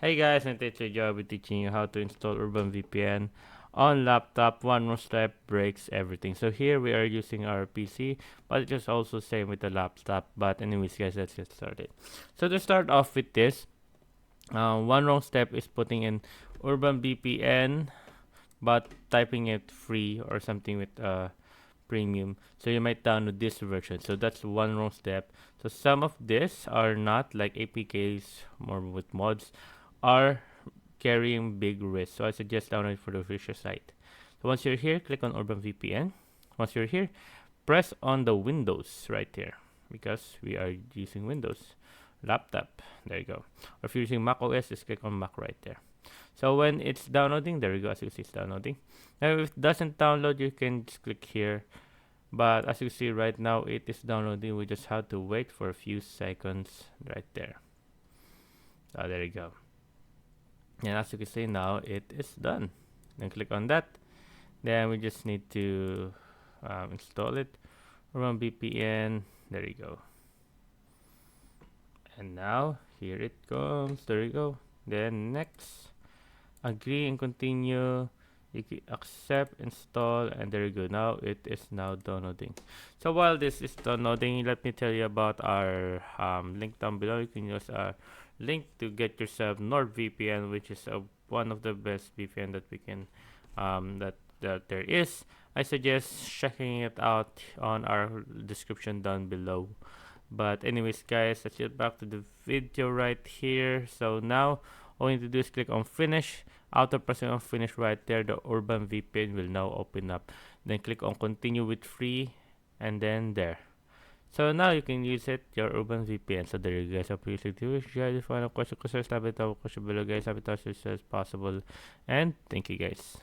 Hey guys, and today Joe will be teaching you how to install Urban VPN on laptop. One more step breaks everything. So here we are using our PC, but it's just also same with the laptop. But anyways, guys, let's get started. So to start off with this, one wrong step is putting in Urban VPN, but typing it free or something with premium. So you might download this version. So that's one wrong step. So some of this are not like APKs or with mods are carrying big risk. So I suggest download for the official site. So once you're here, click on Urban VPN. Once you're here, press on the Windows right here because we are using Windows laptop. There you go. Or if you're using Mac OS, just click on Mac right there. So when it's downloading, there you go. As you see, it's downloading. Now if it doesn't download, you can just click here. But as you see right now, it is downloading. We just have to wait for a few seconds right there. So there you go. And as you can see now, it is done. Then click on that. Then we just need to install it. Run VPN. There you go. And now here it comes. There you go. Then next, agree and continue. You can accept, install, and there you go. Now it is now downloading. So while this is downloading, let me tell you about our link down below. You can use our link to get yourself NordVPN, which is one of the best VPN that we can that there is. I suggest checking it out on our description down below. But anyways, guys, let's get back to the video right here. So now all you need to do is click on finish. After pressing on finish right there, the Urban VPN will now open up. Then click on continue with free, and then there. So now you can use it, your Urban VPN. So there you guys. I appreciate you. If you guys have a question, comment down below, guys. Have it as possible. And thank you guys.